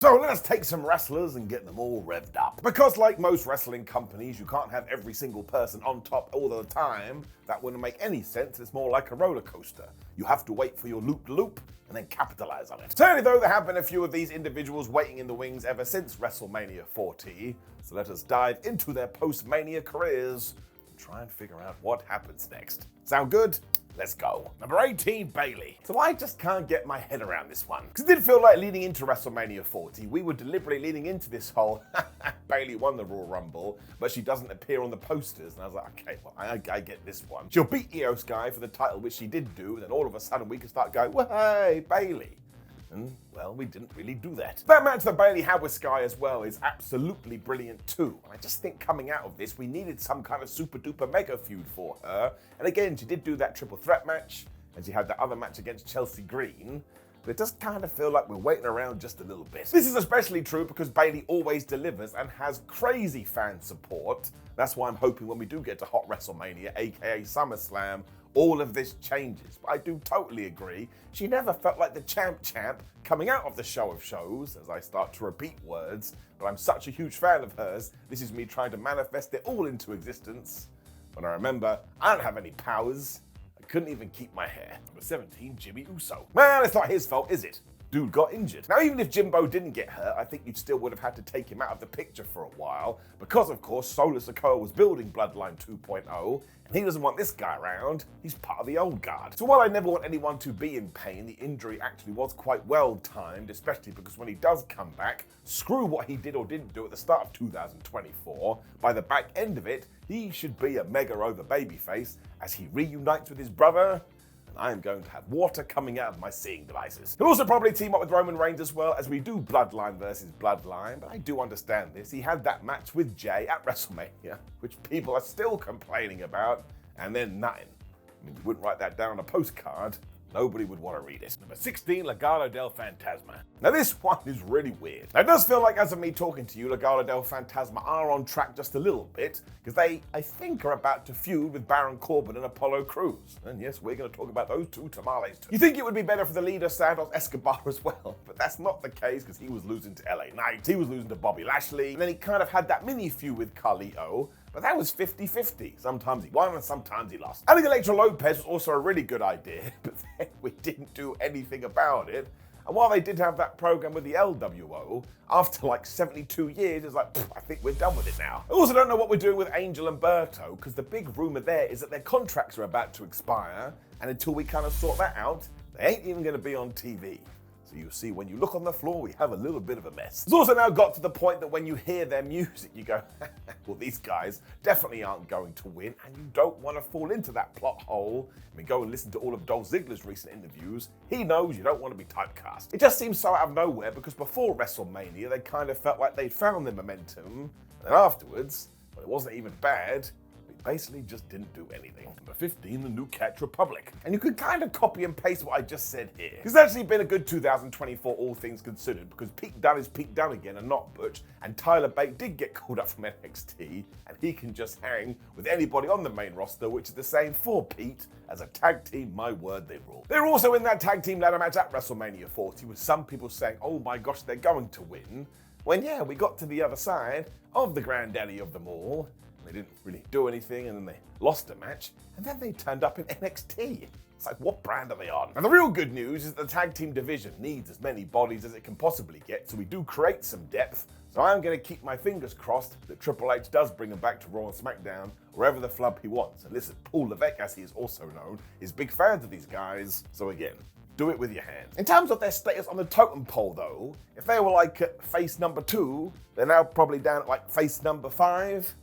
So let us take some wrestlers and get them all revved up. Because like most wrestling companies, you can't have every single person on top all the time. That wouldn't make any sense. It's more like a roller coaster. You have to wait for your loop-de-loop and then capitalize on it. Certainly though, there have been a few of these individuals waiting in the wings ever since WrestleMania 40. So let us dive into their post-Mania careers and try and figure out what happens next. Sound good? Let's go. Number 18, Bayley. So I just can't get my head around this one. Because it did feel like leading into WrestleMania 40, we were deliberately leading into this whole Bayley won the Royal Rumble, but she doesn't appear on the posters. And I was like, okay, well, I get this one. She'll beat Io Sky for the title, which she did do, and then all of a sudden we can start going, well, hey, Bayley. And, well, we didn't really do that. That match that Bayley had with Sky as well is absolutely brilliant too. And I just think coming out of this, we needed some kind of super duper mega feud for her. And again, she did do that triple threat match, and she had that other match against Chelsea Green. But it does kind of feel like we're waiting around just a little bit. This is especially true because Bayley always delivers and has crazy fan support. That's why I'm hoping when we do get to Hot WrestleMania, aka SummerSlam, all of this changes. But I do totally agree. She never felt like the champ coming out of the show of shows, as I start to repeat words, but I'm such a huge fan of hers. This is me trying to manifest it all into existence. When I remember, I don't have any powers. I couldn't even keep my hair. Number 17, Jimmy Uso. Man, it's not his fault, is it? Dude got injured. Now, even if Jimbo didn't get hurt, I think you still would have had to take him out of the picture for a while, because of course, Solo Sikoa was building Bloodline 2.0, and he doesn't want this guy around. He's part of the old guard. So while I never want anyone to be in pain, the injury actually was quite well timed, especially because when he does come back, screw what he did or didn't do at the start of 2024. By the back end of it, he should be a mega over babyface as he reunites with his brother. And I am going to have water coming out of my seeing devices. He'll also probably team up with Roman Reigns as well, as we do Bloodline versus Bloodline, but I do understand this. He had that match with Jay at WrestleMania, which people are still complaining about, and then nothing. I mean, you wouldn't write that down on a postcard. Nobody would want to read it. Number 16, Legado Del Fantasma. Now this one is really weird. Now, it does feel like, as of me talking to you, Legado Del Fantasma are on track just a little bit, because they, I think, are about to feud with Baron Corbin and Apollo Crews. And yes, we're going to talk about those two tamales too. You think it would be better for the leader, Santos Escobar, as well, but that's not the case, because he was losing to LA Knight, he was losing to Bobby Lashley, and then he kind of had that mini feud with Carlito. But that was 50-50. Sometimes he won and sometimes he lost. Adding Elektra Lopez was also a really good idea, but then we didn't do anything about it. And while they did have that program with the LWO, after like 72 years, it's like, I think we're done with it now. I also don't know what we're doing with Angel and Berto, because the big rumor there is that their contracts are about to expire, and until we kind of sort that out, they ain't even going to be on TV. So you see, when you look on the floor, we have a little bit of a mess. It's also now got to the point that when you hear their music, you go, well, these guys definitely aren't going to win, and you don't want to fall into that plot hole. I mean, go and listen to all of Dolph Ziggler's recent interviews. He knows you don't want to be typecast. It just seems so out of nowhere, because before WrestleMania, they kind of felt like they'd found their momentum, and then afterwards, well, it wasn't even bad. Basically just didn't do anything. Number 15, the New Catch Republic. And you could kind of copy and paste what I just said here. It's actually been a good 2024, all things considered, because Pete Dunne is Pete Dunne again and not Butch, and Tyler Bate did get called up from NXT, and he can just hang with anybody on the main roster, which is the same for Pete. As a tag team, my word, they rule. They were also in that tag team ladder match at WrestleMania 40, with some people saying, oh my gosh, they're going to win. When yeah, we got to the other side of the granddaddy of them all. They didn't really do anything, and then they lost a match, and then they turned up in NXT. It's like, what brand are they on? And the real good news is the tag team division needs as many bodies as it can possibly get, so we do create some depth. So I'm going to keep my fingers crossed that Triple H does bring them back to Raw and SmackDown, wherever the flub he wants. And listen, Paul Levesque, as he is also known, is big fans of these guys, so again, do it with your hands. In terms of their status on the totem pole though, if they were like at face number 2, they're now probably down at like face number 5.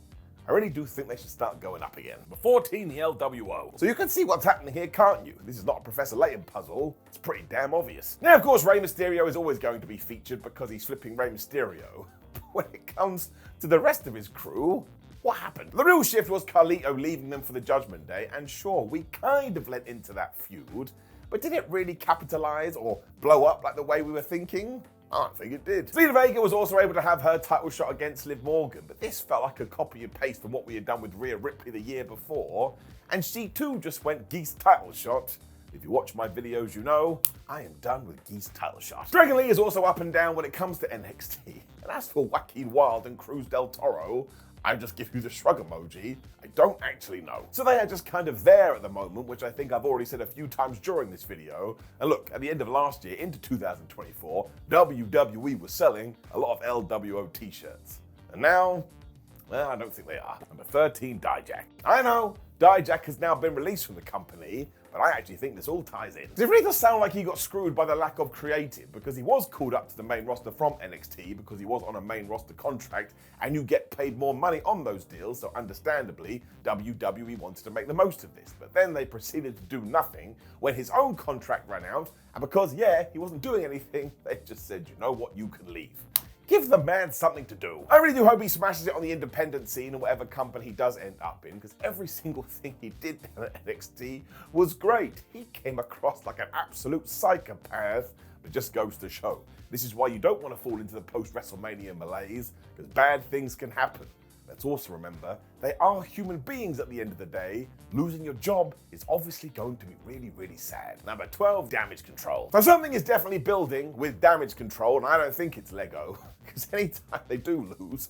I really do think they should start going up again. Number 14, the LWO. So you can see what's happening here, can't you? This is not a Professor Layton puzzle. It's pretty damn obvious. Now, of course, Rey Mysterio is always going to be featured because he's flipping Rey Mysterio. But when it comes to the rest of his crew, what happened? The real shift was Carlito leaving them for the Judgment Day, and sure, we kind of led into that feud, but did it really capitalize or blow up like the way we were thinking? I don't think it did. Zelina Vega was also able to have her title shot against Liv Morgan, but this felt like a copy and paste from what we had done with Rhea Ripley the year before, and she too just went geese title shot, If you watch my videos, you know I am done with Geese title shot. Dragon Lee is also up and down when it comes to NXT. And as for Joaquin Wilde and Cruz del Toro, I just give you the shrug emoji. I don't actually know. So they are just kind of there at the moment, which I think I've already said a few times during this video. And look, at the end of last year, into 2024, WWE was selling a lot of LWO t-shirts. And now, well, I don't think they are. Number 13, Dijak. I know, Dijak has now been released from the company, but I actually think this all ties in. It really does sound like he got screwed by the lack of creative, because he was called up to the main roster from NXT because he was on a main roster contract, and you get paid more money on those deals, so understandably, WWE wanted to make the most of this. But then they proceeded to do nothing when his own contract ran out, and because, yeah, he wasn't doing anything, they just said, you know what, you can leave. Give the man something to do. I really do hope he smashes it on the independent scene in whatever company he does end up in, because every single thing he did at NXT was great. He came across like an absolute psychopath, but just goes to show. This is why you don't want to fall into the post-WrestleMania malaise, because bad things can happen. Let's also remember, they are human beings at the end of the day. Losing your job is obviously going to be really, really sad. Number 12, Damage Control. So something is definitely building with Damage Control, and I don't think it's Lego, because anytime they do lose,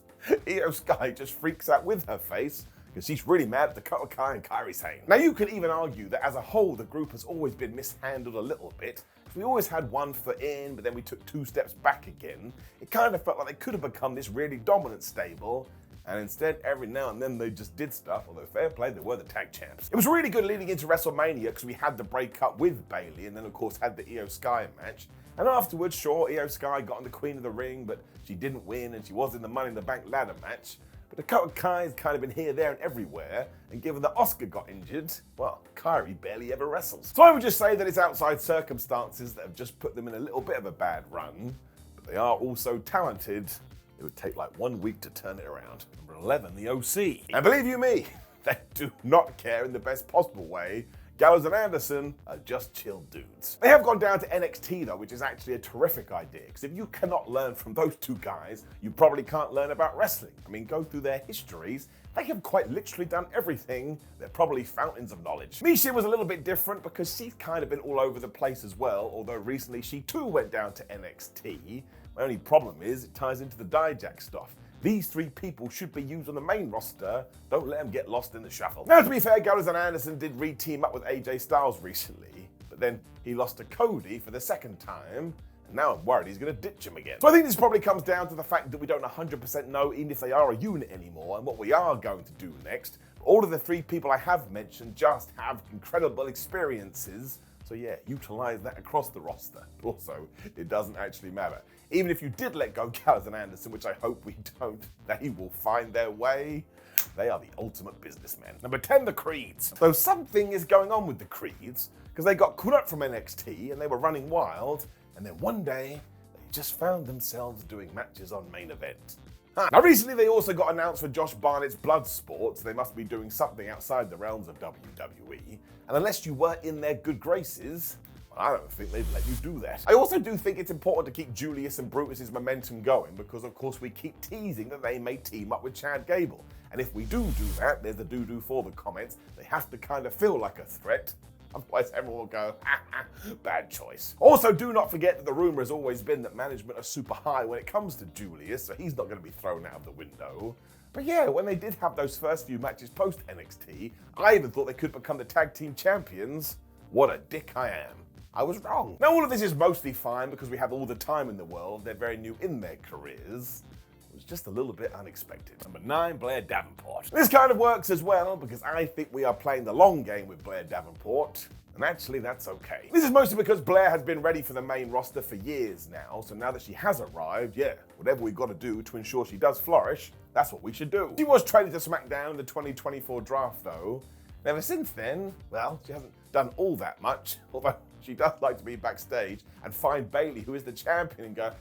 Io Sky just freaks out with her face, because she's really mad at Dakota Kai and Kairi Sane. Now you could even argue that as a whole, the group has always been mishandled a little bit. We always had one foot in, but then we took 2 steps back again. It kind of felt like they could have become this really dominant stable, and instead, every now and then, they just did stuff, although fair play, they were the tag champs. It was really good leading into WrestleMania because we had the breakup with Bayley, and then of course had the Io Sky match. And afterwards, sure, Io Sky got on the Queen of the Ring, but she didn't win, and she was in the Money in the Bank ladder match. But Dakota Kai's kind of been here, there, and everywhere, and given that Asuka got injured, well, Kairi barely ever wrestles. So I would just say that it's outside circumstances that have just put them in a little bit of a bad run, but they are also talented. It would take like 1 week to turn it around. Number 11, the OC. And believe you me, they do not care in the best possible way. Gallows and Anderson are just chill dudes. They have gone down to NXT though, which is actually a terrific idea, because if you cannot learn from those two guys, you probably can't learn about wrestling. I mean, go through their histories. They have quite literally done everything. They're probably fountains of knowledge. Misha was a little bit different because she's kind of been all over the place as well, although recently she too went down to NXT. My only problem is it ties into the Dijak stuff. These 3 people should be used on the main roster. Don't let them get lost in the shuffle. Now, to be fair, Gallows and Anderson did re-team up with AJ Styles recently, but then he lost to Cody for the 2nd time, and now I'm worried he's going to ditch him again. So I think this probably comes down to the fact that we don't 100% know even if they are a unit anymore and what we are going to do next. All of the 3 people I have mentioned just have incredible experiences. So yeah, utilize that across the roster. Also, it doesn't actually matter. Even if you did let go Gallows and Anderson, which I hope we don't, they will find their way. They are the ultimate businessmen. Number 10, the Creeds. So something is going on with the Creeds, because they got caught up from NXT and they were running wild, and then one day, they just found themselves doing matches on main event. Now recently they also got announced for Josh Barnett's Bloodsport, so they must be doing something outside the realms of WWE. And unless you were in their good graces, well, I don't think they'd let you do that. I also do think it's important to keep Julius and Brutus's momentum going, because of course we keep teasing that they may team up with Chad Gable. And if we do that, there's the do for the comments, they have to kind of feel like a threat. Otherwise everyone will go, ha ha, bad choice. Also, do not forget that the rumor has always been that management are super high when it comes to Julius, so he's not going to be thrown out of the window. But yeah, when they did have those first few matches post NXT, I even thought they could become the tag team champions. What a dick I am. I was wrong. Now all of this is mostly fine because we have all the time in the world. They're very new in their careers. It was just a little bit unexpected. Number 9, Blair Davenport. This kind of works as well because I think we are playing the long game with Blair Davenport. And actually, that's okay. This is mostly because Blair has been ready for the main roster for years now, so now that she has arrived, yeah, whatever we've got to do to ensure she does flourish, that's what we should do. She was traded to SmackDown in the 2024 draft, though. And ever since then, well, she hasn't done all that much, although she does like to be backstage and find Bayley, who is the champion, and go,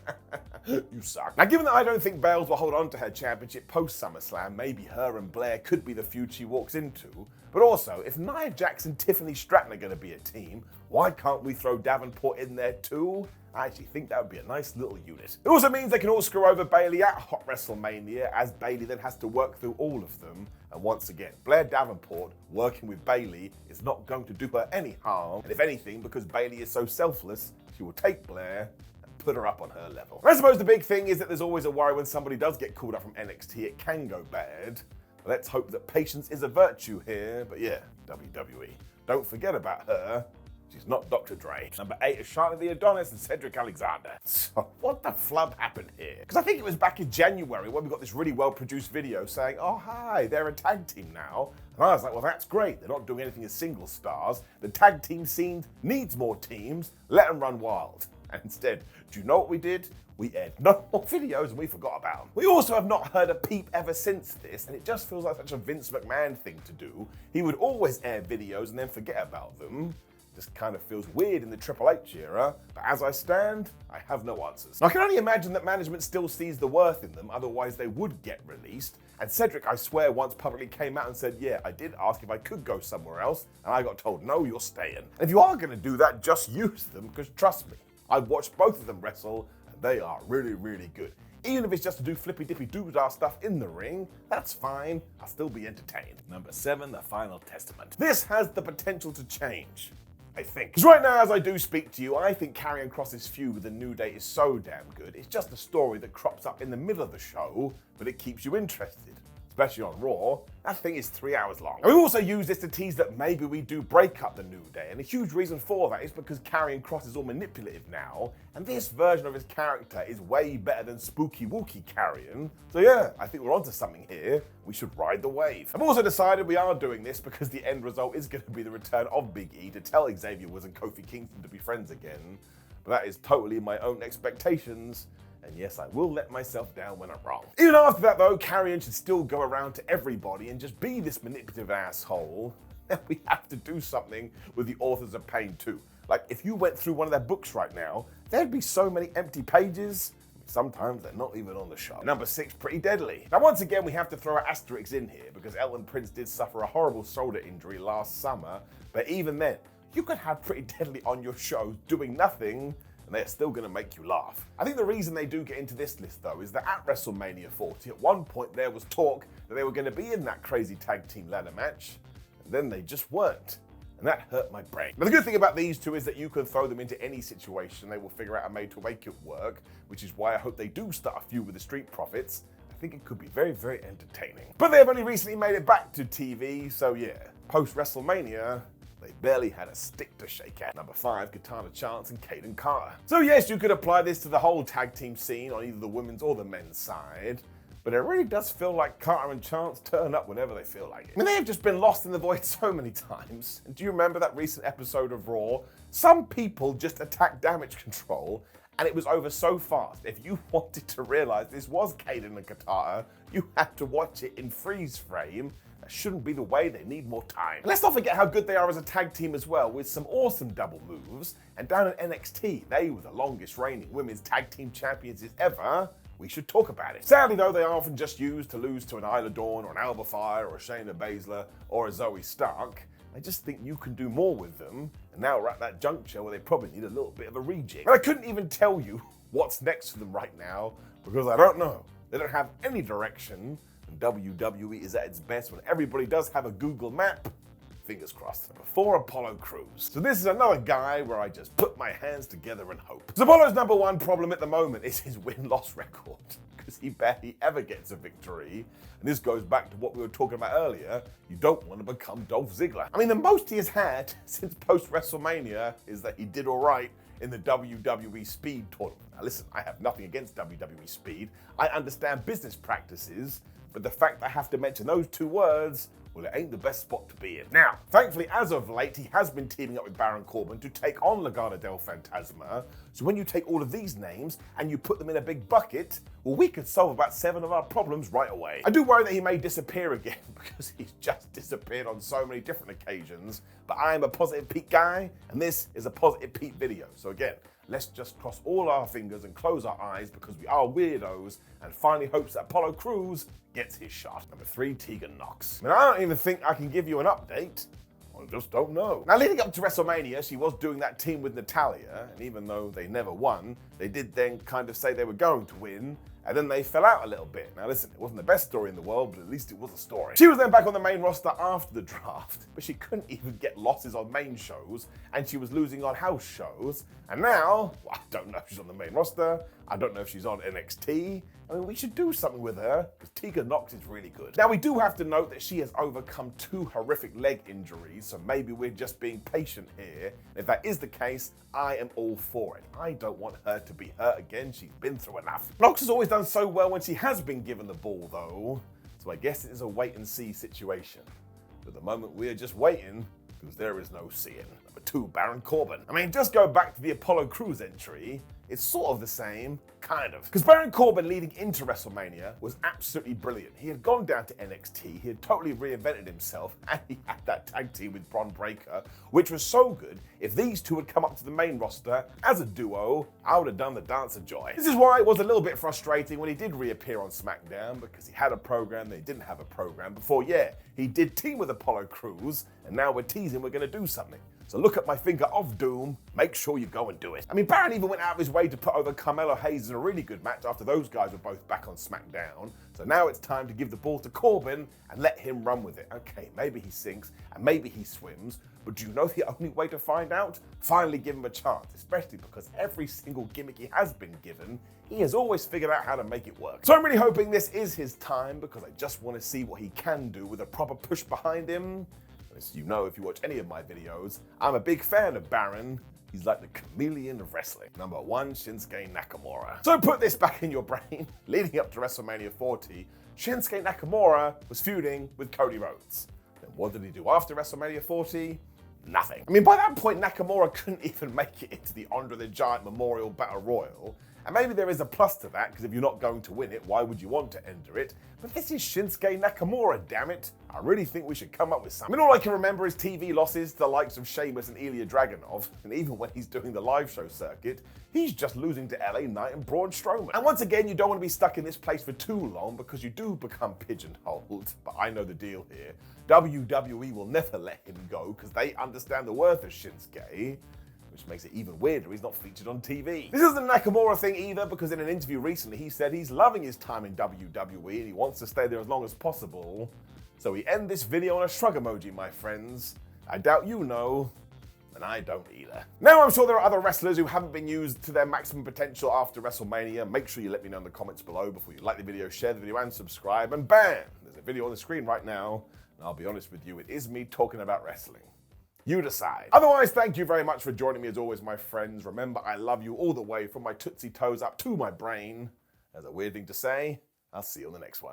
you suck. Now, given that I don't think Bales will hold on to her championship post-SummerSlam, maybe her and Blair could be the feud she walks into. But also, if Nia Jax and Tiffany Stratton are going to be a team, why can't we throw Davenport in there too? I actually think that would be a nice little unit. It also means they can all screw over Bayley at Hot WrestleMania, as Bayley then has to work through all of them. And once again, Blair Davenport working with Bayley is not going to do her any harm. And if anything, because Bayley is so selfless, she will take Blair and put her up on her level. I suppose the big thing is that there's always a worry when somebody does get called up from NXT, it can go bad. Let's hope that patience is a virtue here. But yeah, WWE, don't forget about her. She's not Dr. Dre. Number 8 is Charlotte the Adonis and Cedric Alexander. So what the flub happened here? Because I think it was back in January when we got this really well-produced video saying, oh hi, they're a tag team now. And I was like, well, that's great. They're not doing anything as single stars. The tag team scene needs more teams. Let them run wild. And instead, do you know what we did? We aired no more videos and we forgot about them. We also have not heard a peep ever since this, and it just feels like such a Vince McMahon thing to do. He would always air videos and then forget about them. Just kind of feels weird in the Triple H era, but as I stand, I have no answers. I can only imagine that management still sees the worth in them, otherwise they would get released. And Cedric, I swear, once publicly came out and said, yeah, I did ask if I could go somewhere else, and I got told, no, you're staying. And if you are going to do that, just use them, because trust me, I've watched both of them wrestle, and they are really, really good. Even if it's just to do flippy-dippy doo-dah stuff in the ring, that's fine, I'll still be entertained. Number 7, The Final Testament. This has the potential to change, I think. Because right now, as I do speak to you, I think Karrion Kross's feud with the New Day is so damn good. It's just a story that crops up in the middle of the show, but it keeps you interested. Especially on Raw, that thing is 3 hours long. And we also use this to tease that maybe we do break up the New Day, and a huge reason for that is because Karrion Kross is all manipulative now, and this version of his character is way better than spooky wookie Karrion. So yeah, I think we're onto something here. We should ride the wave. I've also decided we are doing this because the end result is going to be the return of Big E to tell Xavier Woods and Kofi Kingston to be friends again, but that is totally my own expectations. And yes, I will let myself down when I'm wrong. Even after that though, Karrion should still go around to everybody and just be this manipulative asshole. Then we have to do something with the Authors of Pain too. Like, if you went through one of their books right now, there'd be so many empty pages. Sometimes they're not even on the show. Number 6, Pretty Deadly. Now once again, we have to throw an asterisk in here because Elton Prince did suffer a horrible shoulder injury last summer. But even then, you could have Pretty Deadly on your show doing nothing, and they're still going to make you laugh. I think the reason they do get into this list though is that at WrestleMania 40, at one point there was talk that they were going to be in that crazy tag team ladder match, and then they just weren't. And that hurt my brain. Now the good thing about these two is that you can throw them into any situation, they will figure out a way to make it work, which is why I hope they do start a feud with the Street Profits. I think it could be very, very entertaining. But they've only recently made it back to TV, so yeah, post-WrestleMania, they barely had a stick to shake at. Number 5, Katana Chance and Kaden Carter. So yes, you could apply this to the whole tag team scene on either the women's or the men's side, but it really does feel like Carter and Chance turn up whenever they feel like it. I mean, they have just been lost in the void so many times. And do you remember that recent episode of Raw? Some people just attacked Damage Control, and it was over so fast. If you wanted to realize this was Kaden and Katana, you had to watch it in freeze frame. That shouldn't be the way, they need more time. And let's not forget how good they are as a tag team as well, with some awesome double moves. And down at NXT, they were the longest reigning women's tag team champions ever. We should talk about it. Sadly though, they are often just used to lose to an Isla Dawn or an Alba Fire or a Shayna Baszler or a Zoe Stark. I just think you can do more with them, and now we're at that juncture where they probably need a little bit of a rejig. And I couldn't even tell you what's next for them right now, because I don't know. They don't have any direction, and WWE is at its best when everybody does have a Google map. Fingers crossed. Number 4, Apollo Crews. So this is another guy where I just put my hands together and hope. So Apollo's number 1 problem at the moment is his win-loss record, because he barely ever gets a victory. And this goes back to what we were talking about earlier. You don't want to become Dolph Ziggler. I mean, the most he has had since post-WrestleMania is that he did all right in the WWE Speed tournament. Now listen, I have nothing against WWE Speed. I understand business practices, but the fact I have to mention those 2 words, well, it ain't the best spot to be in. Now, thankfully, as of late, he has been teaming up with Baron Corbin to take on Legado Del Fantasma. So when you take all of these names and you put them in a big bucket, well, we could solve about 7 of our problems right away. I do worry that he may disappear again because he's just disappeared on so many different occasions, but I am a Positive Pete guy, and this is a Positive Pete video. So again, let's just cross all our fingers and close our eyes because we are weirdos, and finally hopes that Apollo Crews gets his shot. Number 3, Tegan Nox. I mean, I don't even think I can give you an update. I just don't know. Now, leading up to WrestleMania, she was doing that team with Natalya, and even though they never won, They did then kind of say they were going to win, and then they fell out a little bit. Now listen, it wasn't the best story in the world, but at least it was a story. She was then back on the main roster after the draft, but she couldn't even get losses on main shows, and she was losing on house shows. And now, well, I don't know if she's on the main roster, I don't know if she's on NXT. I mean, we should do something with her, because Tegan Nox is really good. Now, we do have to note that she has overcome 2 horrific leg injuries, so maybe we're just being patient here. If that is the case, I am all for it. I don't want her to be hurt again. She's been through enough. Nox has always done so well when she has been given the ball, though, so I guess it is a wait-and-see situation. At the moment, we are just waiting, because there is no seeing. Number 2, Baron Corbin. I mean, just go back to the Apollo Crews entry. It's sort of the same, kind of. Because Baron Corbin leading into WrestleMania was absolutely brilliant. He had gone down to NXT, he had totally reinvented himself, and he had that tag team with Bron Breakker, which was so good, if these two had come up to the main roster as a duo, I would have done the dance of joy. This is why it was a little bit frustrating when he did reappear on SmackDown, because he had a program, they didn't have a program before. Yeah, he did team with Apollo Crews, and now we're teasing we're gonna do something. So look at my finger of doom, make sure you go and do it. I mean, Baron even went out of his way to put over Carmelo Hayes in a really good match after those guys were both back on SmackDown. So now it's time to give the ball to Corbin and let him run with it. Okay, maybe he sinks and maybe he swims, but do you know the only way to find out? Finally give him a chance, especially because every single gimmick he has been given, he has always figured out how to make it work. So I'm really hoping this is his time, because I just want to see what he can do with a proper push behind him. As you know, if you watch any of my videos, I'm a big fan of Baron. He's like the chameleon of wrestling. Number 1, Shinsuke Nakamura. So put this back in your brain. Leading up to WrestleMania 40, Shinsuke Nakamura was feuding with Cody Rhodes. Then what did he do after WrestleMania 40? Nothing. I mean, by that point, Nakamura couldn't even make it into the Andre the Giant Memorial Battle Royal. And maybe there is a plus to that, because if you're not going to win it, why would you want to enter it? But this is Shinsuke Nakamura, damn it. I really think we should come up with something. I mean, all I can remember is TV losses to the likes of Sheamus and Ilya Dragunov, and even when he's doing the live show circuit, he's just losing to LA Knight and Braun Strowman. And once again, you don't want to be stuck in this place for too long, because you do become pigeonholed. But I know the deal here. WWE will never let him go, because they understand the worth of Shinsuke. Which makes it even weirder he's not featured on TV. This isn't a Nakamura thing either, because in an interview recently he said he's loving his time in WWE and he wants to stay there as long as possible. So we end this video on a shrug emoji, my friends. I doubt you know, and I don't either. Now I'm sure there are other wrestlers who haven't been used to their maximum potential after WrestleMania. Make sure you let me know in the comments below before you like the video, share the video and subscribe, and bam! There's a video on the screen right now, and I'll be honest with you, it is me talking about wrestling. You decide. Otherwise, thank you very much for joining me as always, my friends. Remember, I love you all the way from my tootsie toes up to my brain. That's a weird thing to say. I'll see you on the next one.